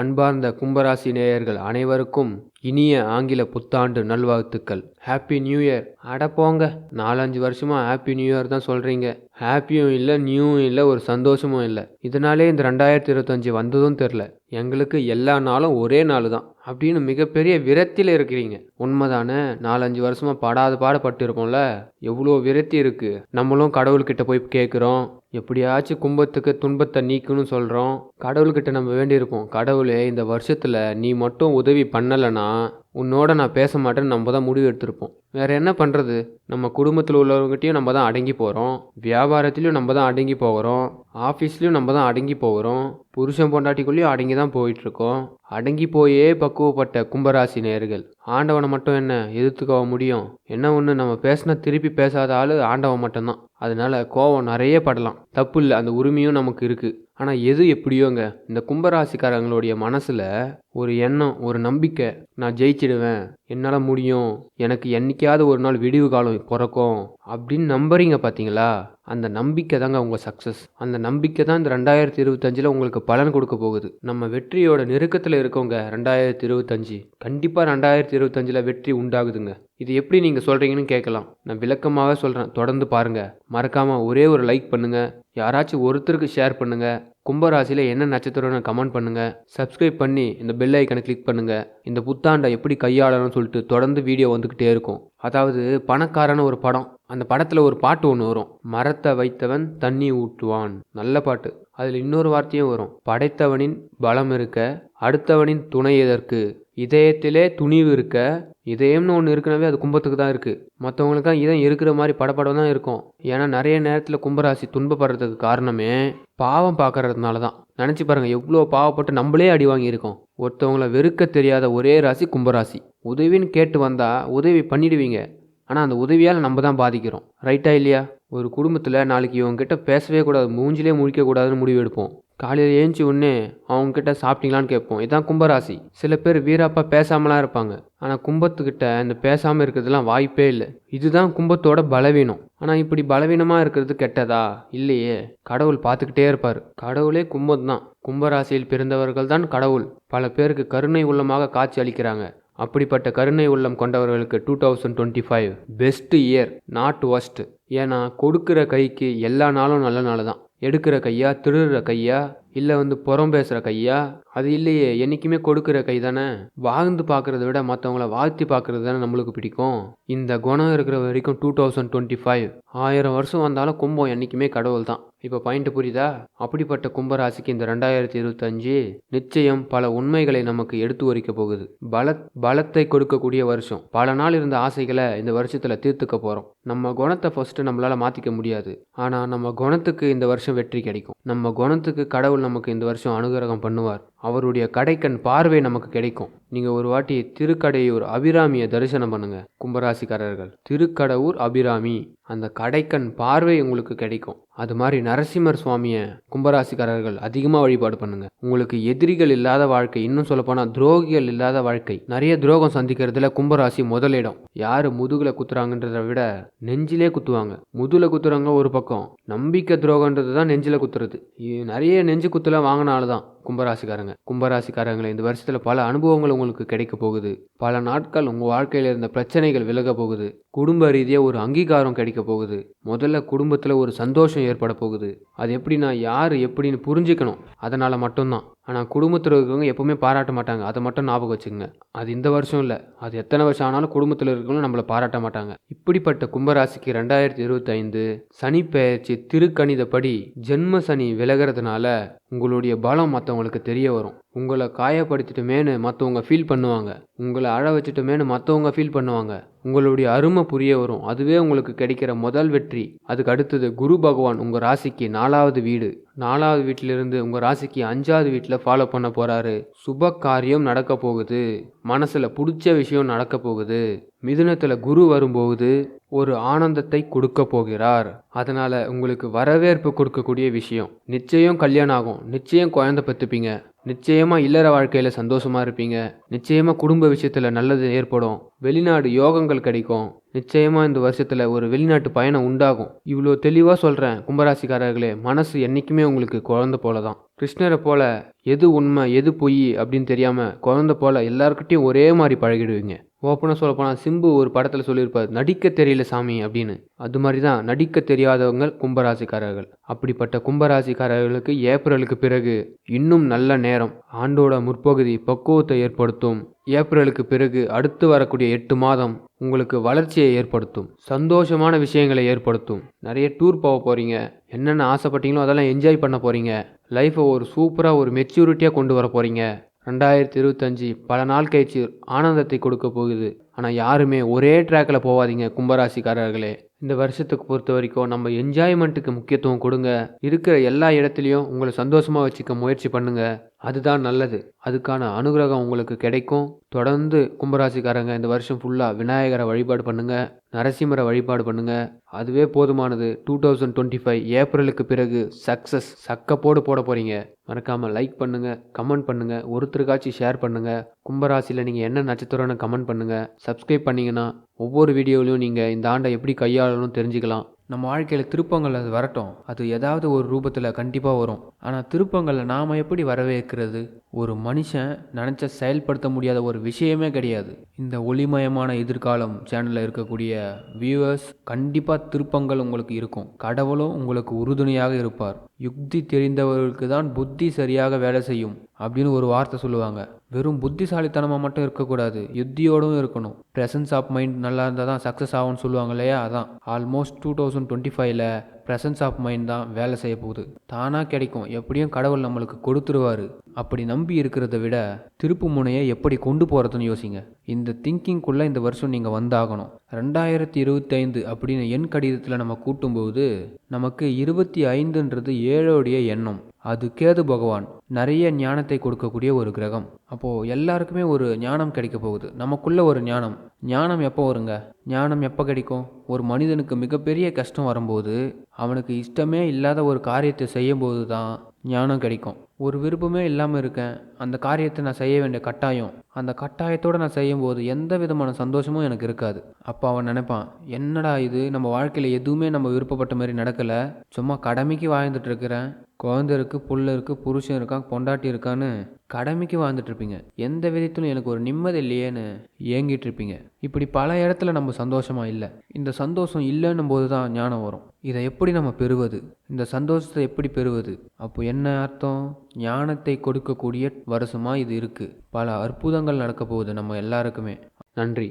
அன்பார்ந்த கும்பராசி நேயர்கள் அனைவருக்கும் இனிய ஆங்கில புத்தாண்டு நல்வாழ்த்துக்கள். Happy new year. அட போங்க, 4-5 வருஷமா ஹாப்பி நியூ இயர் தான் சொல்கிறீங்க. ஹாப்பியும் இல்லை, நியூவும் இல்லை, ஒரு சந்தோஷமும் இல்லை. இதனாலே இந்த 2025 வந்ததும் தெரில. எங்களுக்கு எல்லா நாளும் ஒரே நாள் தான் அப்படின்னு மிகப்பெரிய விரக்தியில் இருக்கிறீங்க. உண்மைதானே? 4-5 வருஷமாக படாத பாடுபட்டு இருக்கோம்ல, எவ்வளோ விரக்தி இருக்குது. நம்மளும் கடவுள்கிட்ட போய் கேட்குறோம், எப்படியாச்சும் கும்பத்துக்கு துன்பத்தை நீக்குன்னு சொல்கிறோம். கடவுள்கிட்ட நம்ம வேண்டியிருக்கோம், கடவுளே இந்த வருஷத்தில் நீ மட்டும் உதவி பண்ணலைன்னா உன்னோட நான் பேச மாட்டேன்னு நம்ம தான் முடிவு எடுத்திருப்போம். வேறு என்ன பண்ணுறது? நம்ம குடும்பத்தில் உள்ளவங்ககிட்டையும் நம்ம தான் அடங்கி போகிறோம், வியாபாரத்துலேயும் நம்ம தான் அடங்கி போகிறோம், ஆஃபீஸ்லேயும் நம்ம தான் அடங்கி போகிறோம், புருஷன் பொண்டாட்டிக்குள்ளேயும் அடங்கி தான் போயிட்டுருக்கோம். அடங்கி போயே பக்குவப்பட்ட கும்பராசி நேயர்கள் ஆண்டவனை மட்டும் என்ன எதிர்த்துக்கவ முடியும்? என்ன ஒன்று, நம்ம பேசினா திருப்பி பேசாத ஆள் ஆண்டவன் மட்டும்தான். அதனால கோவம் நிறைய படலாம், தப்பு இல்லை, அந்த உரிமையும் நமக்கு இருக்குது. ஆனால் எது எப்படியோங்க, இந்த கும்பராசிக்காரங்களுடைய மனசில் ஒரு எண்ணம், ஒரு நம்பிக்கை, நான் ஜெயிச்சிடுவேன், என்னால் முடியும், எனக்கு என்னைக்காவது ஒரு நாள் விடிவு காலம் பிறக்கும் அப்படின்னு நம்புறீங்க பார்த்தீங்களா? அந்த நம்பிக்கை தாங்க உங்கள் சக்ஸஸ். அந்த நம்பிக்கை தான் இந்த 2025 உங்களுக்கு பலன் கொடுக்க போகுது. நம்ம வெற்றியோட நெருக்கத்தில் இருக்கோங்க. 2025 கண்டிப்பாக 2025 வெற்றி உண்டாகுதுங்க. இது எப்படி நீங்கள் சொல்கிறீங்கன்னு கேட்கலாம். நான் விளக்கமாக சொல்கிறேன், தொடர்ந்து பாருங்கள். மறக்காமல் ஒரே ஒரு லைக் பண்ணுங்கள், யாராச்சும் ஒருத்தருக்கு ஷேர் பண்ணுங்கள். கும்பராசியில் என்ன நட்சத்திரம்னு கமெண்ட் பண்ணுங்கள். சப்ஸ்கிரைப் பண்ணி இந்த பெல் ஐக்கனை கிளிக் பண்ணுங்கள். இந்த புத்தாண்டை எப்படி கையாளணும்னு சொல்லிட்டு தொடர்ந்து வீடியோ வந்துக்கிட்டே இருக்கும். அதாவது பணக்காரன்னு ஒரு படம், அந்த படத்தில் ஒரு பாட்டு ஒன்று வரும், மரத்தை வைத்தவன் தண்ணி ஊற்றுவான். நல்ல பாட்டு. அதில் இன்னொரு வார்த்தையும் வரும், படைத்தவனின் பலம் இருக்க அடுத்தவனின் துணை எதற்கு, இதயத்திலே துணிவு இருக்க. இதயம்னு ஒன்று இருக்குனாவே அது கும்பத்துக்கு தான் இருக்குது. மற்றவங்களுக்கு தான் இதயம் இருக்கிற மாதிரி படப்படம் தான் இருக்கும். ஏன்னா நிறைய நேரத்தில் கும்பராசி துன்பப்படுறதுக்கு காரணமே பாவம் பார்க்கறதுனால தான். நினச்சி பாருங்கள், எவ்வளோ பாவப்பட்டு நம்மளே அடி வாங்கியிருக்கோம். ஒருத்தவங்கள வெறுக்க தெரியாத ஒரே ராசி கும்பராசி. உதவின்னு கேட்டு வந்தால் உதவி பண்ணிடுவீங்க, ஆனால் அந்த உதவியால் நம்ம தான் பாதிக்கிறோம். ரைட்டா இல்லையா? ஒரு குடும்பத்தில் நாளைக்கு இவங்ககிட்ட பேசவே கூடாது, மூஞ்சிலே முழிக்கக்கூடாதுன்னு முடிவு எடுப்போம். காலையில் ஏஞ்சி உடனே அவங்கக்கிட்ட சாப்பிட்டீங்களான்னு கேட்போம். இதான் கும்பராசி. சில பேர் வீராப்பா பேசாமலாம் இருப்பாங்க, ஆனால் கும்பத்துக்கிட்ட இந்த பேசாமல் இருக்கிறதுலாம் வாய்ப்பே இல்லை. இதுதான் கும்பத்தோட பலவீனம். ஆனால் இப்படி பலவீனமாக இருக்கிறது கெட்டதா? இல்லையே, கடவுள் பார்த்துக்கிட்டே இருப்பார். கடவுளே கும்பம் தான். கும்பராசியில் பிறந்தவர்கள் தான் கடவுள். பல பேருக்கு கருணை உள்ளமாக காட்சி அளிக்கிறாங்க. அப்படிப்பட்ட கருணை உள்ளம் கொண்டவர்களுக்கு 2025 பெஸ்ட் இயர், நாட் ஒஸ்ட். ஏன்னா கொடுக்குற கைக்கு எல்லா நாளும் நல்ல நாள் தான். எடுக்கிற கையா, திருடுற கையா, இல்லை புறம் பேசுகிற கையா? அது இல்லையே, என்றைக்குமே கொடுக்குற கை தானே. வாழ்ந்து பார்க்குறத விட மற்றவங்கள வாழ்த்தி பார்க்குறது தானே நம்மளுக்கு பிடிக்கும். இந்த குணம் இருக்கிற வரைக்கும் 2025 1000 வருஷம் வந்தாலும் கும்பம் என்றைக்குமே கடவுள் தான். இப்போ பாயிண்ட் புரியுதா? அப்படிப்பட்ட கும்பராசிக்கு இந்த 2025 நிச்சயம் பல உண்மைகளை நமக்கு எடுத்து உரைக்க போகுது. பலத்தை கொடுக்கக்கூடிய வருஷம். பல நாள் இருந்த ஆசைகளை இந்த வருஷத்தில் தீர்த்துக்க போகிறோம். நம்ம குணத்தை ஃபஸ்ட்டு நம்மளால் மாற்றிக்க முடியாது, ஆனால் நம்ம குணத்துக்கு இந்த வருஷம் வெற்றி கிடைக்கும். நம்ம குணத்துக்கு கடவுள் நமக்கு இந்த வருஷம் அனுகிரகம் பண்ணுவார். அவருடைய கடைக்கண் பார்வை நமக்கு கிடைக்கும். நீங்கள் ஒரு வாட்டி திருக்கடையூர் அபிராமியை தரிசனம் பண்ணுங்க கும்பராசிக்காரர்கள். திருக்கடவுர் அபிராமி, அந்த கடைக்கண் பார்வை உங்களுக்கு கிடைக்கும். அது மாதிரி நரசிம்மர் சுவாமியை கும்பராசிக்காரர்கள் அதிகமாக வழிபாடு பண்ணுங்க. உங்களுக்கு எதிரிகள் இல்லாத வாழ்க்கை, இன்னும் சொல்லப்போனால் துரோகிகள் இல்லாத வாழ்க்கை. நிறைய துரோகம் சந்திக்கிறதுல கும்பராசி முதலிடம். யார் முதுகில் குத்துறாங்கன்றதை விட நெஞ்சிலே குத்துவாங்க. முதுகில் குத்துறாங்க ஒரு பக்கம், நம்பிக்கை துரோகன்றது தான் நெஞ்சில் குத்துறது. நிறைய நெஞ்சு குத்துலாம் வாங்கினால தான் கும்பராசிக்காரங்களை இந்த வருஷத்தில் பல அனுபவங்கள் உங்களுக்கு கிடைக்க போகுது. பல நாட்கள் உங்கள் வாழ்க்கையில் இருந்த பிரச்சனைகள் விலக போகுது. குடும்ப ரீதியாக ஒரு அங்கீகாரம் கிடைக்க போகுது. முதல்ல குடும்பத்தில் ஒரு சந்தோஷம் ஏற்பட போகுது. அது எப்படின்னா யார் எப்படின்னு புரிஞ்சுக்கணும், அதனால் மட்டும்தான். ஆனால் குடும்பத்தில் இருக்கிறவங்க எப்பவுமே பாராட்ட மாட்டாங்க, அதை மட்டும் ஞாபகம் வச்சுக்கோங்க. அது இந்த வருஷம் இல்லை, அது எத்தனை வருஷம் ஆனாலும் குடும்பத்தில் இருக்கிறவங்க நம்மளை பாராட்ட மாட்டாங்க. இப்படிப்பட்ட கும்பராசிக்கு 2025 சனி பெயர்ச்சி திருக்கணிதப்படி ஜென்ம சனி விலகிறதுனால உங்களுடைய பலம் மற்றவங்களுக்கு தெரிய வரும். உங்களை காயப்படுத்திட்டுமேனு மற்றவங்க ஃபீல் பண்ணுவாங்க, உங்களை அழ வச்சுட்டுமேனு மற்றவங்க ஃபீல் பண்ணுவாங்க. உங்களுடைய அருமை புரிய வரும். அதுவே உங்களுக்கு கிடைக்கிற முதல் வெற்றி. அதுக்கு அடுத்தது குரு பகவான் உங்கள் ராசிக்கு 4வது வீடு, 4வது வீட்டிலிருந்து உங்கள் ராசிக்கு 5வது வீட்டில் ஃபாலோ பண்ண போகிறாரு. சுப காரியம் நடக்க போகுது. மனசில் பிடிச்ச விஷயம் நடக்க போகுது. மிதுனத்தில் குரு வரும்போது ஒரு ஆனந்தத்தை கொடுக்க போகிறார். அதனால் உங்களுக்கு வரவேற்பு கொடுக்கக்கூடிய விஷயம். நிச்சயம் கல்யாணம் ஆகும், நிச்சயம் குழந்தை பெற்றுப்பீங்க, நிச்சயமாக இல்லற வாழ்க்கையில் சந்தோஷமாக இருப்பீங்க, நிச்சயமாக குடும்ப விஷயத்தில் நல்லது ஏற்படும், வெளிநாடு யோகங்கள் கிடைக்கும், நிச்சயமாக இந்த வருஷத்தில் ஒரு வெளிநாட்டு பயணம் உண்டாகும். இவ்வளோ தெளிவாக சொல்கிறேன் கும்பராசிக்காரர்களே, மனசு என்றைக்குமே உங்களுக்கு குழந்தை போல தான். கிருஷ்ணரை போல எது உண்மை எது பொய் அப்படின்னு தெரியாமல் குழந்தை போல எல்லாருக்கிட்டையும் ஒரே மாதிரி பழகிடுவீங்க. ஓப்பனாக சொல்லப்போனால் சிம்பு ஒரு படத்தில் சொல்லியிருப்பார், நடிக்க தெரியல சாமி அப்படின்னு. அது மாதிரி தான் நடிக்க தெரியாதவங்க கும்பராசிக்காரர்கள். அப்படிப்பட்ட கும்பராசிக்காரர்களுக்கு ஏப்ரலுக்கு பிறகு இன்னும் நல்ல நேரம். ஆண்டோட முற்பகுதி பக்குவத்தை ஏற்படுத்தும். ஏப்ரலுக்கு பிறகு அடுத்து வரக்கூடிய 8 மாதம் உங்களுக்கு வளர்ச்சியை ஏற்படுத்தும், சந்தோஷமான விஷயங்களை ஏற்படுத்தும். நிறைய டூர் போக போகிறீங்க, என்னென்ன ஆசைப்பட்டீங்களோ அதெல்லாம் என்ஜாய் பண்ண போகிறீங்க. லைஃப்பை ஒரு சூப்பராக ஒரு மெச்சூரிட்டியாக கொண்டு வர போகிறீங்க. 2025 பல நாள் கழிச்சு ஆனந்தத்தை கொடுக்க போகுது. ஆனால் யாருமே ஒரே ட்ராக்கில் போகாதீங்க கும்பராசிக்காரர்களே. இந்த வருஷத்துக்கு பொறுத்த வரைக்கும் நம்ம என்ஜாய்மெண்ட்டுக்கு முக்கியத்துவம் கொடுங்க. இருக்கிற எல்லா இடத்துலையும் உங்களை சந்தோஷமாக வச்சுக்க முயற்சி பண்ணுங்க. அதுதான் நல்லது. அதுக்கான அனுகிரகம் உங்களுக்கு கிடைக்கும். தொடர்ந்து கும்பராசிக்காரங்க இந்த வருஷம் ஃபுல்லாக விநாயகரை வழிபாடு பண்ணுங்க, நரசிம்மரை வழிபாடு பண்ணுங்க. அதுவே போதுமானது. 2025 ஏப்ரலுக்கு பிறகு சக்ஸஸ் சக்கப்போடு போட போகிறீங்க. மறக்காமல் லைக் பண்ணுங்கள், கமெண்ட் பண்ணுங்கள், ஒருத்தருக்காச்சும் ஷேர் பண்ணுங்கள். கும்பராசியில் நீங்கள் என்ன நட்சத்திரம்னு கமெண்ட் பண்ணுங்கள். சப்ஸ்கிரைப் பண்ணிங்கன்னா ஒவ்வொரு வீடியோலையும் நீங்கள் இந்த ஆண்டை எப்படி கையாளணும்னு தெரிஞ்சுக்கலாம். நம்ம வாழ்க்கையில் திருப்பங்கள் அது வரட்டும், அது ஏதாவது ஒரு ரூபத்தில் கண்டிப்பாக வரும். ஆனால் திருப்பங்களை நாம் எப்படி வரவேற்கிறது? ஒரு மனுஷன் நினச்ச செயல்படுத்த முடியாத ஒரு விஷயமே கிடையாது. இந்த ஒளிமயமான எதிர்காலம் சேனலில் இருக்கக்கூடிய வியூவர்ஸ், கண்டிப்பாக திருப்பங்கள் உங்களுக்கு இருக்கும். கடவுளும் உங்களுக்கு உறுதுணையாக இருப்பார். யுக்தி தெரிந்தவர்களுக்கு தான் புத்தி சரியாக வேலை செய்யும் அப்படின்னு ஒரு வார்த்தை சொல்லுவாங்க. வெறும் புத்திசாலித்தனமாக மட்டும் இருக்கக்கூடாது, யுத்தியோடும் இருக்கணும். ப்ரெசன்ஸ் ஆஃப் மைண்ட் நல்லா இருந்தால் தான் சக்ஸஸ் ஆகும்னு சொல்லுவாங்க இல்லையா? அதான் ஆல்மோஸ்ட் 2025 ப்ரெசன்ஸ் ஆஃப் மைண்ட் தான் வேலை செய்ய போகுது. தானாக கிடைக்கும், எப்படியும் கடவுள் நம்மளுக்கு கொடுத்துருவார். அப்படி நம்பி இருக்கிறத விட திருப்பு முனையை எப்படி கொண்டு போகிறதுன்னு யோசிங்க. இந்த திங்கிங்குள்ளே இந்த வருஷம் நீங்கள் வந்தாகணும். 2025 அப்படின்னு எண் கடிதத்தில் நம்ம கூட்டும்போது நமக்கு 25ன்றது 7உடைய எண்ணம். அது கேது பகவான், நிறைய ஞானத்தை கொடுக்கக்கூடிய ஒரு கிரகம். அப்போது எல்லாருக்குமே ஒரு ஞானம் கிடைக்க போகுது. நமக்குள்ள ஒரு ஞானம் எப்போ வருங்க? ஞானம் எப்போ கிடைக்கும்? ஒரு மனிதனுக்கு மிகப்பெரிய கஷ்டம் வரும்போது, அவனுக்கு இஷ்டமே இல்லாத ஒரு காரியத்தை செய்யும்போது தான் ஞானம் கிடைக்கும். ஒரு விருப்பமே இல்லாமல் இருக்கேன், அந்த காரியத்தை நான் செய்ய வேண்டிய கட்டாயம், அந்த கட்டாயத்தோடு நான் செய்யும்போது எந்த விதமான சந்தோஷமும் எனக்கு இருக்காது. அப்போ அவன் நினைப்பான், என்னடா இது, நம்ம வாழ்க்கையில் எதுவுமே நம்ம விருப்பப்பட்ட மாதிரி நடக்கலை, சும்மா கடமைக்கு வாழ்ந்துட்டு இருக்கிறேன். குழந்தை இருக்குது, புள்ள இருக்குது, புருஷன் இருக்கான், பொண்டாட்டி இருக்கான்னு கடமைக்கு வாழ்ந்துட்டு இருப்பீங்க. எந்த விதத்திலும் எனக்கு ஒரு நிம்மதி இல்லையேன்னு ஏங்கிட்டு இருப்பீங்க. இப்படி பல இடத்துல நம்ம சந்தோஷமாக இல்லை. இந்த சந்தோஷம் இல்லைன்னும் போது தான் ஞானம் வரும். இதை எப்படி நம்ம பெறுவது? இந்த சந்தோஷத்தை எப்படி பெறுவது? அப்போ என்ன அர்த்தம்? ஞானத்தை கொடுக்கக்கூடிய வருஷமாக இது இருக்குது. பல அற்புதங்கள் நடக்க போகுது நம்ம எல்லாருக்குமே. நன்றி.